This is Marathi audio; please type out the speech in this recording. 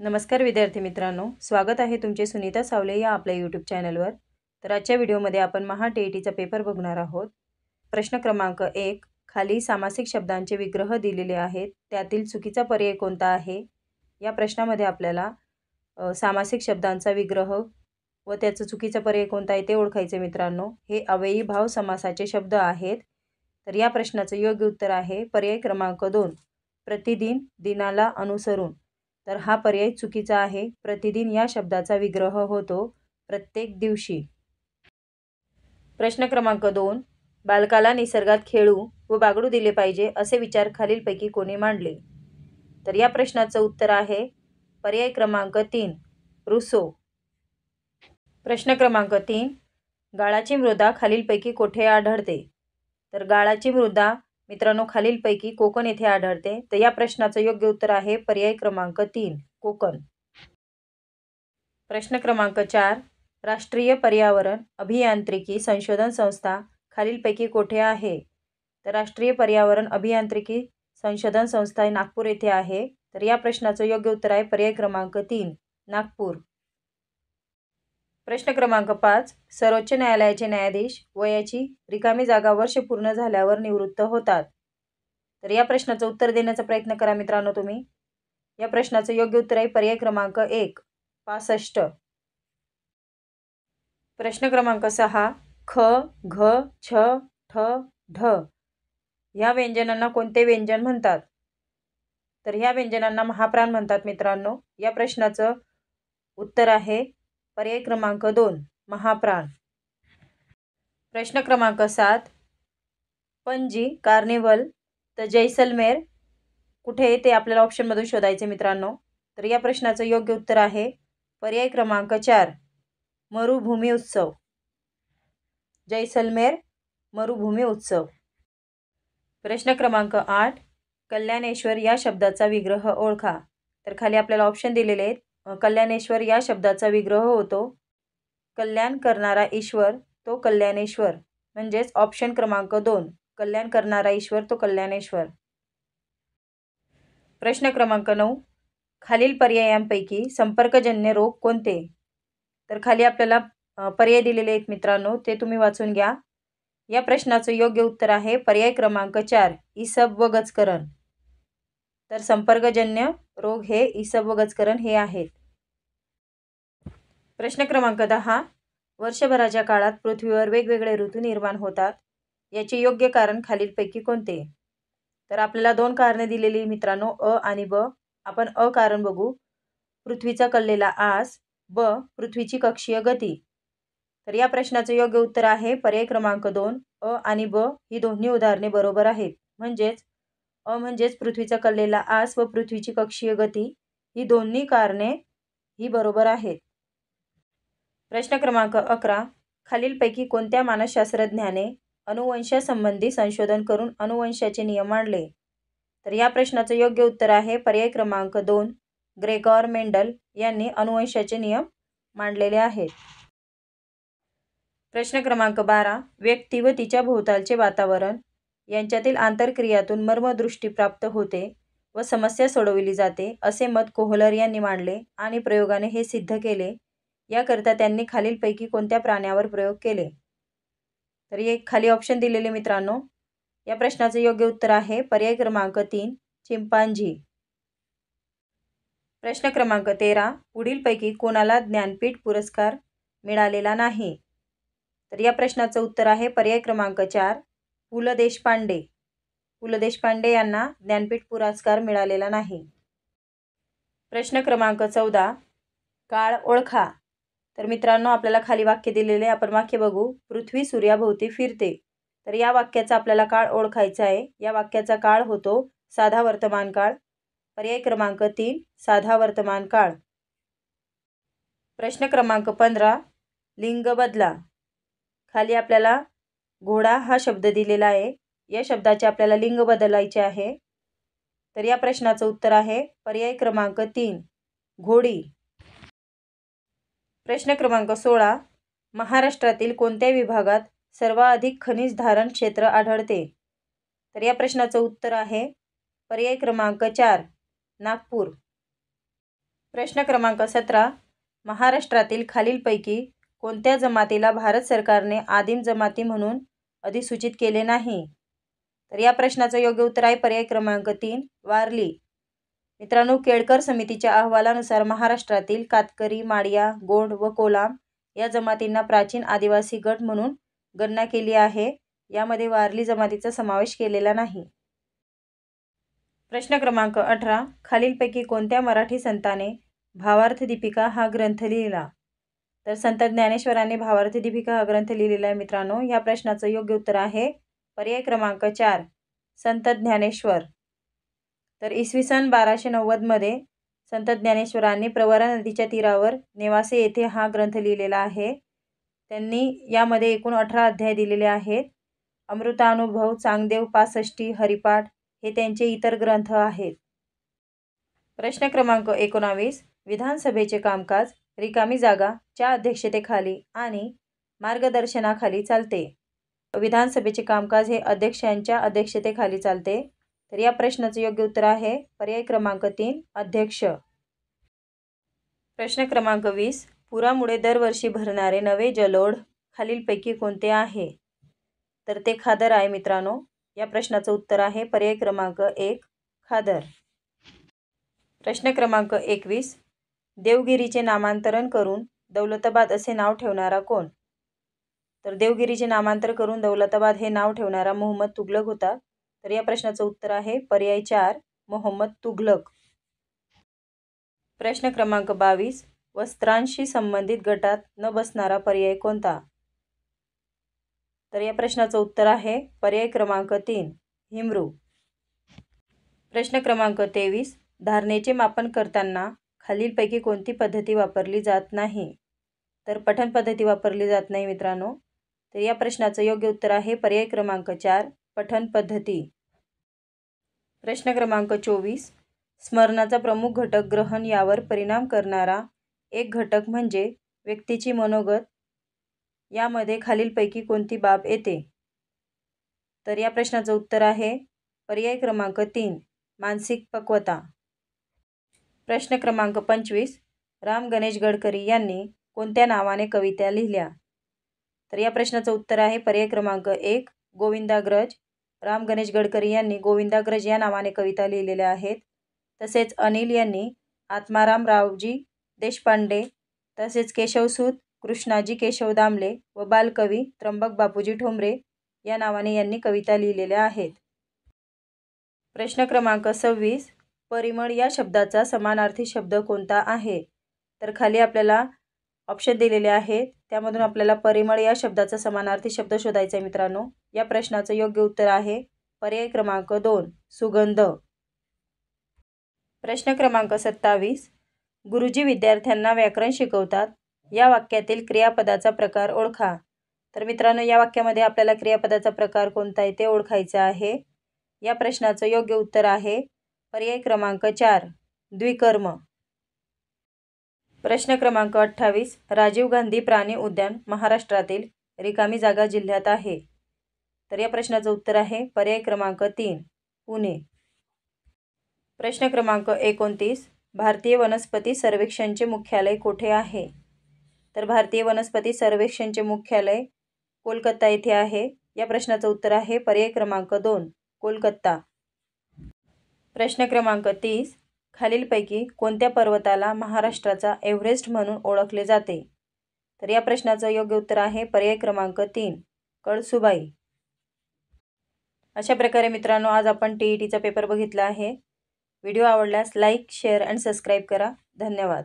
नमस्कार विद्यार्थी मित्रांनो, स्वागत आहे तुमचे सुनीता सावले या आपल्या यूट्यूब चॅनलवर। तर आजच्या व्हिडिओमध्ये आपण महा-टी-ई-टीचा पेपर बघणार आहोत। प्रश्न क्रमांक 1, खाली सामासिक शब्दांचे विग्रह दिलेले आहेत, त्यातील चुकीचा पर्याय कोणता आहे? या प्रश्नामध्ये आपल्याला सामासिक शब्दांचा विग्रह व त्याचा चुकीचा पर्याय कोणता आहे ते ओळखायचे मित्रांनो। हे अव्ययी भाव समासाचे शब्द आहेत। तर या प्रश्नाचं योग्य उत्तर आहे पर्याय क्रमांक 2, प्रतिदिन, दिनाला अनुसरून। तर हा पर्याय चुकीचा आहे। प्रतिदिन या शब्दाचा विग्रह होतो प्रत्येक दिवशी। प्रश्न क्रमांक 2, बालकाला निसर्गात खेळू व बागडू दिले पाहिजे असे विचार खालीलपैकी कोणी मांडले? तर या प्रश्नाचं उत्तर आहे पर्याय क्रमांक 3, रुसो। प्रश्न क्रमांक 3, गाळाची मृदा खालीलपैकी कोठे आढळते? तर गाळाची मृदा मित्रांनो खालीलपैकी कोकण येथे आढळते। तर या प्रश्नाचं योग्य उत्तर आहे पर्याय क्रमांक 3, कोकण। प्रश्न क्रमांक 4, राष्ट्रीय पर्यावरण अभियांत्रिकी संशोधन संस्था खालीलपैकी कोठे आहे? तर राष्ट्रीय पर्यावरण अभियांत्रिकी संशोधन संस्था नागपूर येथे आहे। तर या प्रश्नाचं योग्य उत्तर आहे पर्याय क्रमांक 3, नागपूर। प्रश्न क्रमांक 5, सर्वोच्च न्यायालयाचे न्यायाधीश वयाची रिकामी जागा वर्ष पूर्ण झाल्यावर निवृत्त होतात। तर या प्रश्नाचं उत्तर देण्याचा प्रयत्न करा मित्रांनो तुम्ही। या प्रश्नाचं योग्य उत्तर आहे पर्याय क्रमांक 1, 65। प्रश्न क्रमांक 6, ख, घ, छ, ठ, ढ या व्यंजनांना कोणते व्यंजन म्हणतात? तर ह्या व्यंजनांना महाप्राण म्हणतात मित्रांनो। या प्रश्नाचं उत्तर आहे पर्याय क्रमांक 2, महाप्राण। प्रश्न क्रमांक 7, पणजी, कार्निवल तर जैसलमेर कुठे ते आपल्याला ऑप्शनमधून शोधायचे मित्रांनो। तर या प्रश्नाचं योग्य उत्तर आहे पर्याय क्रमांक 4, मरुभूमी उत्सव। जैसलमेर मरुभूमी उत्सव। प्रश्न क्रमांक 8, कल्याणेश्वर या शब्दाचा विग्रह ओळखा। तर खाली आपल्याला ऑप्शन दिलेले आहेत। कल्याणेश्वर या शब्दाचा विग्रह होतो कल्याण करणारा ईश्वर तो कल्याणेश्वर, म्हणजेच ऑप्शन क्रमांक 2, कल्याण करणारा ईश्वर तो कल्याणेश्वर। प्रश्न क्रमांक 9, खालील पर्यायांपैकी संपर्कजन्य रोग कोणते? तर खाली आपल्याला पर्याय दिलेले आहेत मित्रांनो, ते तुम्ही वाचून घ्या। या प्रश्नाचं योग्य उत्तर आहे पर्याय क्रमांक 4, इसब व गजकरण। तर संपर्कजन्य रोग हे इसब व गजकरण हे आहेत। प्रश्न क्रमांक 10, वर्षभराच्या काळात पृथ्वीवर वेगवेगळे ऋतू निर्माण होतात, याचे योग्य कारण खालीलपैकी कोणते? तर आपल्याला 2 कारणे दिलेली मित्रांनो, अ आणि ब। आपण अ कारण बघू, पृथ्वीचा कललेला आस, ब पृथ्वीची कक्षीय गती। तर या प्रश्नाचं योग्य उत्तर आहे पर्याय क्रमांक 2, अ आणि ब ही दोन्ही उदाहरणे बरोबर आहेत। म्हणजेच अ म्हणजेच पृथ्वीचा कललेला आस व पृथ्वीची कक्षीय गती ही दोन्ही कारणे ही बरोबर आहेत। प्रश्न क्रमांक 11, खालीलपैकी कोणत्या मानसशास्त्रज्ञाने अनुवंशासंबंधी संशोधन करून अनुवंशाचे नियम मांडले? तर या प्रश्नाचं योग्य उत्तर आहे पर्याय क्रमांक 2, ग्रेगॉर मेंडल यांनी अनुवंशाचे नियम मांडलेले आहेत। प्रश्न क्रमांक 12, व्यक्ती व तिच्या भोवतालचे वातावरण यांच्यातील आंतरक्रियातून मर्मदृष्टी प्राप्त होते व समस्या सोडवली जाते असे मत कोहलर यांनी मांडले आणि प्रयोगाने हे सिद्ध केले। याकरिता त्यांनी खालीलपैकी कोणत्या प्राण्यावर प्रयोग केले? तर एक खाली ऑप्शन दिलेले मित्रांनो। या प्रश्नाचं योग्य उत्तर आहे पर्याय क्रमांक 3, चिंपांझी। प्रश्न क्रमांक 13, पुढीलपैकी कोणाला ज्ञानपीठ पुरस्कार मिळालेला नाही? तर या प्रश्नाचं उत्तर आहे पर्याय क्रमांक 4, पु ल देशपांडे। पु ल देशपांडे यांना ज्ञानपीठ पुरस्कार मिळालेला नाही। प्रश्न क्रमांक 14, काळ ओळखा। तर मित्रांनो आपल्याला खाली वाक्य दिलेले, आपण वाक्य बघू, पृथ्वी सूर्याभोवती फिरते। तर या वाक्याचा आपल्याला काळ ओळखायचा आहे। या वाक्याचा काळ होतो साधा वर्तमान काळ। पर्याय क्रमांक 3, साधा वर्तमान काळ। प्रश्न क्रमांक 15, लिंग बदला। खाली आपल्याला घोडा हा शब्द दिलेला आहे, या शब्दाचे आपल्याला लिंग बदलायचे आहे। तर या प्रश्नाचं उत्तर आहे पर्याय क्रमांक 3, घोडी। प्रश्न क्रमांक 16, महाराष्ट्रातील कोणत्या विभागात सर्वाधिक खनिज धारण क्षेत्र आढळते? तर या प्रश्नाचं उत्तर आहे पर्याय क्रमांक 4, नागपूर। प्रश्न क्रमांक 17. महाराष्ट्रातील खालीलपैकी कोणत्या जमातीला भारत सरकारने आदिम जमाती म्हणून अधिसूचित केले नाही? तर या प्रश्नाचं योग्य उत्तर आहे पर्याय क्रमांक 3 वारली. मित्रांनो, केळकर समितीच्या अहवालानुसार महाराष्ट्रातील कातकरी, माडिया, गोंड व कोलाम या जमातींना प्राचीन आदिवासी गट म्हणून गणना केली आहे. यामध्ये वारली जमातीचा समावेश केलेला नाही. प्रश्न क्रमांक 18. खालीलपैकी कोणत्या मराठी संताने भावार्थ दीपिका हा ग्रंथ लिहिला? तर संत ज्ञानेश्वरांनी भावार्थ दीपिका हा ग्रंथ लिहिलेला आहे मित्रांनो. या प्रश्नाचं योग्य उत्तर आहे पर्याय क्रमांक 4 संत ज्ञानेश्वर. तर इसवी सन 1290 मध्ये संत ज्ञानेश्वरांनी प्रवरा नदीच्या तीरावर नेवासे येथे हा ग्रंथ लिहिलेला आहे. त्यांनी यामध्ये एकूण 18 अध्याय दिलेले आहेत. अमृतानुभव, चांगदेव, पासष्टी, हरिपाठ हे त्यांचे इतर ग्रंथ आहेत. प्रश्न क्रमांक 19. विधानसभेचे कामकाज रिकामी जागा च्या अध्यक्षतेखाली आणि मार्गदर्शनाखाली चालते. विधानसभेचे कामकाज हे अध्यक्षांच्या अध्यक्षतेखाली चालते. तर या प्रश्नाचं योग्य उत्तर आहे पर्याय क्रमांक 3 अध्यक्ष. प्रश्न क्रमांक 20. पुरामुळे दरवर्षी भरणारे नवे जलोढ खालीलपैकी कोणते आहे? तर ते खादर आहे मित्रांनो. या प्रश्नाचं उत्तर आहे पर्याय क्रमांक 1 खादर. प्रश्न क्रमांक 21. देवगिरीचे नामांतरण करून दौलताबाद असे नाव ठेवणारा कोण? तर देवगिरीचे नामांतर करून दौलताबाद हे नाव ठेवणारा मोहम्मद तुघलक होता. तर या प्रश्नाचं उत्तर आहे पर्याय 4 मोहम्मद तुघलक. प्रश्न क्रमांक 22. वस्त्रांशी संबंधित गटात न बसणारा पर्याय कोणता? तर या प्रश्नाचं उत्तर आहे पर्याय क्रमांक 3 हिमरू. प्रश्न क्रमांक 23. धारणेचे मापन करताना खालीलपैकी कोणती पद्धती वापरली जात नाही? तर पठण पद्धती वापरली जात नाही मित्रांनो. तर या प्रश्नाचं योग्य उत्तर आहे पर्याय क्रमांक 4 पठण पद्धती. प्रश्न क्रमांक 24. स्मरणाचा प्रमुख घटक ग्रहण यावर परिणाम करणारा एक घटक म्हणजे व्यक्तीची मनोगत. यामध्ये खालीलपैकी कोणती बाब येते? तर या प्रश्नाचं उत्तर आहे पर्याय क्रमांक 3 मानसिक पक्वता. प्रश्न क्रमांक 25. राम गणेश गडकरी यांनी कोणत्या नावाने कविता लिहिल्या? तर या प्रश्नाचं उत्तर आहे पर्याय क्रमांक 1 गोविंदाग्रज. राम गणेश गडकरी यांनी गोविंदाग्रज या नावाने कविता लिहिलेल्या आहेत. तसेच अनिल यांनी आत्माराम रावजी देशपांडे, तसेच केशवसूत कृष्णाजी केशव दामले व बालकवी त्र्यंबक बापूजी ठोंबरे या नावाने यांनी कविता लिहिलेल्या आहेत. प्रश्न क्रमांक 26. परिमळ या शब्दाचा समानार्थी शब्द कोणता आहे? तर खाली आपल्याला ऑप्शन दिलेले आहेत. त्यामधून आपल्याला परिमळ या शब्दाचा समानार्थी शब्द शोधायचा आहे मित्रांनो. या प्रश्नाचं योग्य उत्तर आहे पर्याय क्रमांक 2 सुगंध. प्रश्न क्रमांक 27. गुरुजी विद्यार्थ्यांना व्याकरण शिकवतात. या वाक्यातील क्रियापदाचा प्रकार ओळखा. तर मित्रांनो, या वाक्यामध्ये आपल्याला क्रियापदाचा प्रकार कोणता आहे ते ओळखायचं आहे. या प्रश्नाचं योग्य उत्तर आहे पर्याय क्रमांक 4 द्विकर्म. प्रश्न क्रमांक 28. राजीव गांधी प्राणी उद्यान महाराष्ट्रातील रिकामी जागा जिल्ह्यात आहे. तर या प्रश्नाचं उत्तर आहे पर्याय क्रमांक 3 पुणे. प्रश्न क्रमांक 29. भारतीय वनस्पती सर्वेक्षणचे मुख्यालय कोठे आहे? तर भारतीय वनस्पती सर्वेक्षणचे मुख्यालय कोलकाता येथे आहे. या प्रश्नाचं उत्तर आहे पर्याय क्रमांक 2 कोलकाता. प्रश्न क्रमांक 30. खालीलपैकी कोणत्या पर्वताला महाराष्ट्राचा एव्हरेस्ट म्हणून ओळखले जाते? तर या प्रश्नाचं योग्य उत्तर आहे पर्याय क्रमांक 3 कळसुबाई. अशा प्रकारे मित्रांनो, आज आपण TETचा पेपर बघितला आहे. व्हिडिओ आवडल्यास लाईक, शेअर आणि सबस्क्राईब करा. धन्यवाद.